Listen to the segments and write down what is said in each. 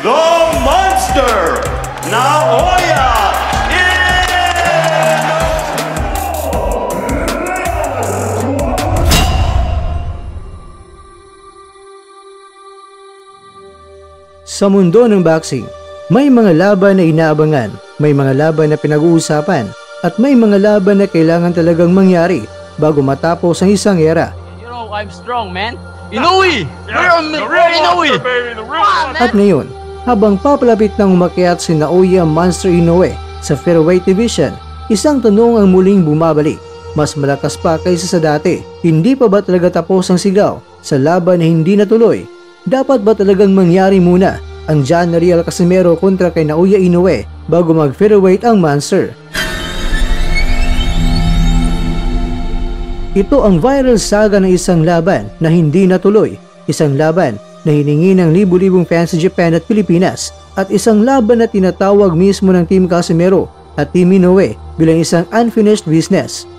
the Monster, Naoya Sa mundo ng boxing, may mga laban na inaabangan, may mga laban na pinag-uusapan, at may mga laban na kailangan talagang mangyari bago matapos ang isang era. You know, I'm strong, man. Inoue! We're Inoue! At ngayon, habang papalapit nang umakyat si Naoya Monster Inoue sa featherweight division, isang tanong ang muling bumabalik. Mas malakas pa kaysa sa dati. Hindi pa ba talaga tapos ang sigaw sa laban na hindi natuloy? Dapat ba talagang mangyari muna ang John Riel Casimero kontra kay Naoya Inoue bago mag-featherweight ang Monster? Ito ang viral saga ng isang laban na hindi natuloy, isang laban na hiningi ng libu-libong fans sa Japan at Pilipinas, at isang laban na tinatawag mismo ng Team Casimero at Team Inoue bilang isang unfinished business.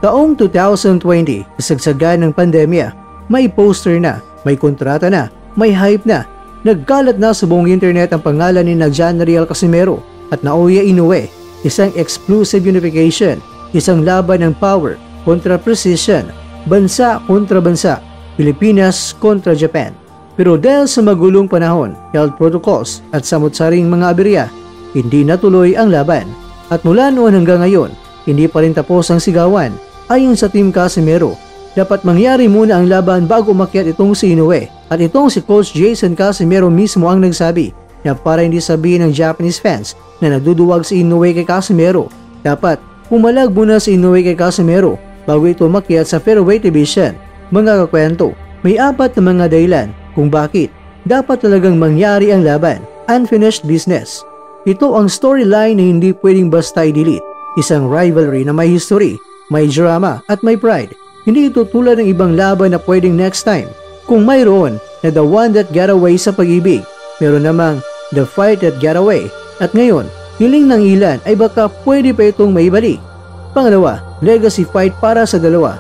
Taong 2020, kasagsagan ng pandemya, may poster na, may kontrata na, may hype na. Nagkalat na sa buong internet ang pangalan ni John Riel Casimero at Naoya Inoue, isang exclusive unification, isang laban ng power kontra precision, bansa kontra bansa, Pilipinas kontra Japan. Pero dahil sa magulong panahon, health protocols at samot-saring mga aberya, hindi natuloy ang laban. At mula noon hanggang ngayon, hindi pa rin tapos ang sigawan. Ayon sa Team Casimero, dapat mangyari muna ang laban bago umakyat itong si Inoue. At itong si Coach Jason Casimero mismo ang nagsabi na para hindi sabihin ng Japanese fans na nagduduwag si Inoue kay Casimero, dapat pumalag muna si Inoue kay Casimero bago ito umakyat sa featherweight division. Mga kakwento, may apat na mga dahilan kung bakit dapat talagang mangyari ang laban. Unfinished business. Ito ang storyline na hindi pwedeng basta i-delete. Isang rivalry na may history, may drama at may pride. Hindi ito tulad ng ibang laban na pwedeng next time. Kung mayroon na the one that got away sa pag-ibig, meron namang the fight that got away. At ngayon, hiling ng ilan ay baka pwede pa itong maibalik. Pangalawa, legacy fight para sa dalawa.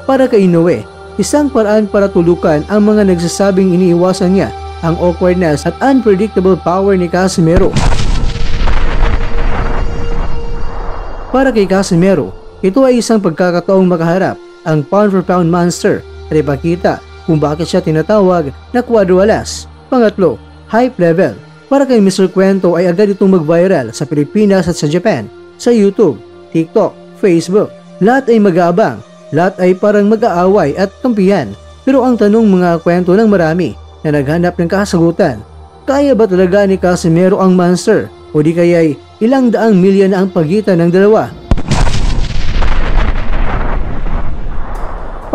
Para kay Inoue, isang paraan para tulukan ang mga nagsasabing iniiwasan niya ang awkwardness at unpredictable power ni Casimero. Para kay Casimero, ito ay isang pagkakataong makaharap ang pound for pound monster at ipakita kung bakit siya tinatawag na Quadrualas. Pangatlo, hype level. Para kay Mr. Kwento ay agad itong mag-viral sa Pilipinas at sa Japan, sa YouTube, TikTok, Facebook. Lahat ay mag-aabang, lahat ay parang mag-aaway at kampihan. Pero ang tanong mga kwento ng marami na naghanap ng kasagutan, kaya ba talaga ni Casimero ang monster o di kaya'y ilang daang milyon ang pagitan ng dalawa?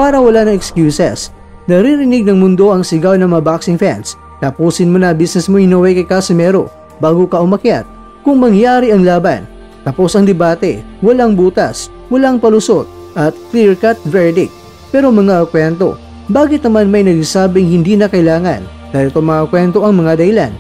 Para wala na excuses, naririnig ng mundo ang sigaw ng mga boxing fans. Tapusin mo na business mo Inoue kay Casimero bago ka umakyat. Kung mangyari ang laban, tapos ang debate, walang butas, walang palusot at clear-cut verdict. Pero mga kwento, bakit naman may nagsasabing hindi na kailangan? Dahil ito mga kwento ang mga dahilan.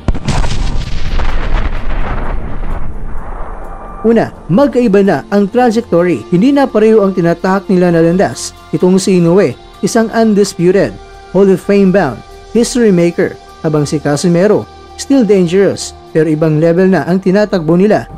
Una, magkaiba na ang trajectory. Hindi na pareho ang tinatahak nila na landas. Itong si Inoue, isang undisputed, Hall of Fame bound, history maker, habang si Casimero, still dangerous, pero ibang level na ang tinatakbo nila.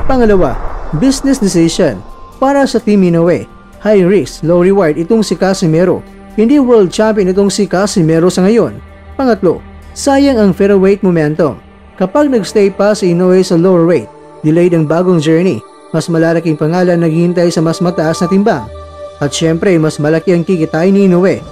Pangalawa, business decision. Para sa Team Inoue, high risk, low reward itong si Casimero. Hindi world champion itong si Casimero sa ngayon. Pangatlo, sayang ang featherweight momentum. Kapag nagstay pa si Inoue sa lower weight, delayed ang bagong journey, mas malalaking pangalan naghihintay sa mas mataas na timbang. At syempre, mas malaki ang kikitain ni Inoue.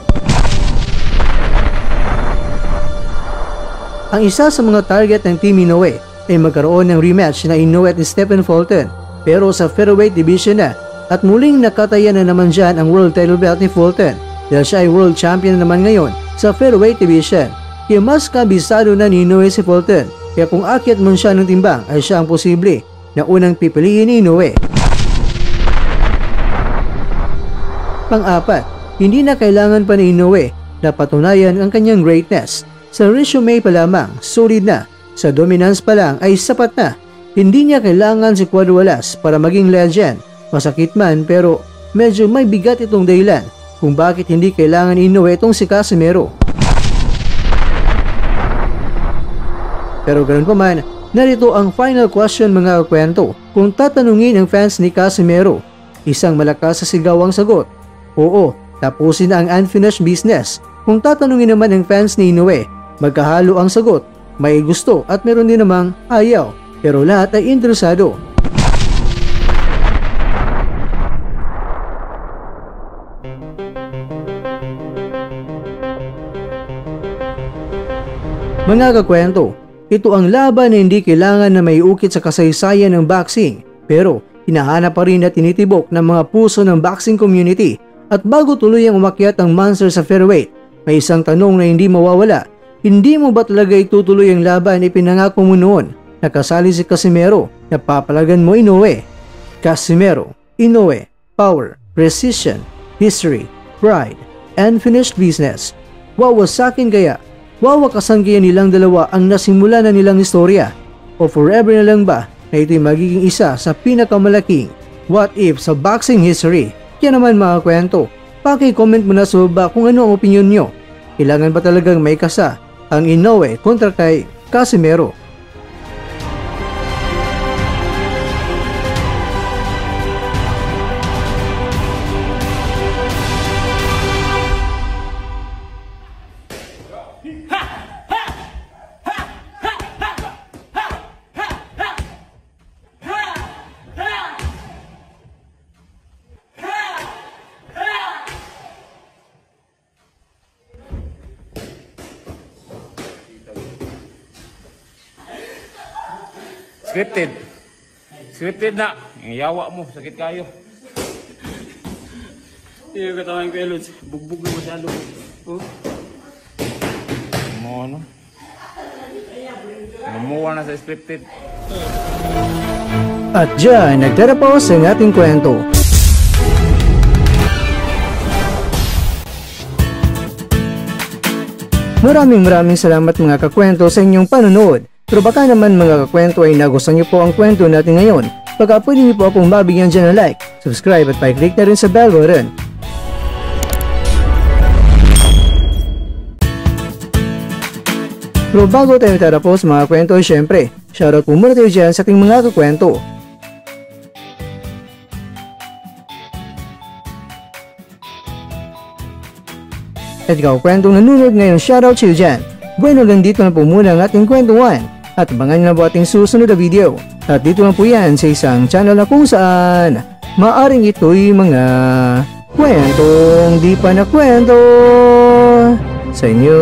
Ang isa sa mga target ng Team Inoue ay magkaroon ng rematch na Inoue at Stephen Fulton, pero sa featherweight division na, at muling nakatayan na naman dyan ang world title belt ni Fulton dahil siya ay world champion na naman ngayon sa featherweight division. Kaya mas kabisado na ni Inoue si Fulton. Kaya kung akyat man siya ng timbang ay siya ang posible na unang pipiliin ni Inoue. Pang-apat, hindi na kailangan pa ni Inoue na patunayan ang kanyang greatness. Sa resume pa lamang, solid na. Sa dominance pa lang ay sapat na. Hindi niya kailangan si Quadrawalas para maging legend. Masakit man pero medyo may bigat itong dahilan kung bakit hindi kailangan Inoue itong si Casimero. Pero ganun pa man, narito ang final question mga kakwento. Kung tatanungin ang fans ni Casimero, isang malakas sa sigaw ang sagot. Oo, tapusin na ang unfinished business. Kung tatanungin naman ang fans ni Inoue, magkahalo ang sagot. May gusto at meron din namang ayaw. Pero lahat ay interesado. Mga kakwento, ito ang laban na hindi kailangan na may ukit sa kasaysayan ng boxing. Pero hinahanap pa rin at tinitibok ng mga puso ng boxing community. At bago tuluyang umakyat ang monster sa featherweight, may isang tanong na hindi mawawala. Hindi mo ba talaga itutuloy ang laban ipinangako mo noon? Nakasali si Casimero, napapalagan mo Inoue. Casimero, Inoue, power, precision, history, pride, unfinished business. Wawasakin kaya? Wawakasan kaya nilang dalawa ang nasimula na nilang istorya? O forever na lang ba na ito'y magiging isa sa pinakamalaking what if sa boxing history? Kaya naman mga kwento, paki-comment mo na sa baba kung ano ang opinion nyo. Kailangan ba talagang may kasa ang Inoue kontra kay Casimero? Scripted. Scripted na. Ang yawa mo, sakit kayo. Hindi ko katawan ko Elods. Bugbog na masyado. Oh. Mo ano? Namuha na sa scripted. At dyan, nagtatapos ang ating kwento. Maraming salamat mga kakwento sa inyong panonood. Pero baka naman mga kakwento ay nagustuhan niyo po ang kwento natin ngayon. Baka pwede niyo po akong mabigyan dyan ng like, subscribe at pa-click na rin sa bell button. Pero bago tayo tatapos mga kwento, syempre, shoutout po muna tayo dyan sa ating mga kakwento. At ikaw kwentong nanonood ngayon, shoutout sa iyo dyan. Bueno, hanggang dito na po muna ang ating kwentuhan. At abangan nyo na po ating susunod na video. At dito na po yan sa isang channel na kung saan maaring ito'y mga kwentong di pa na kwento sa inyo.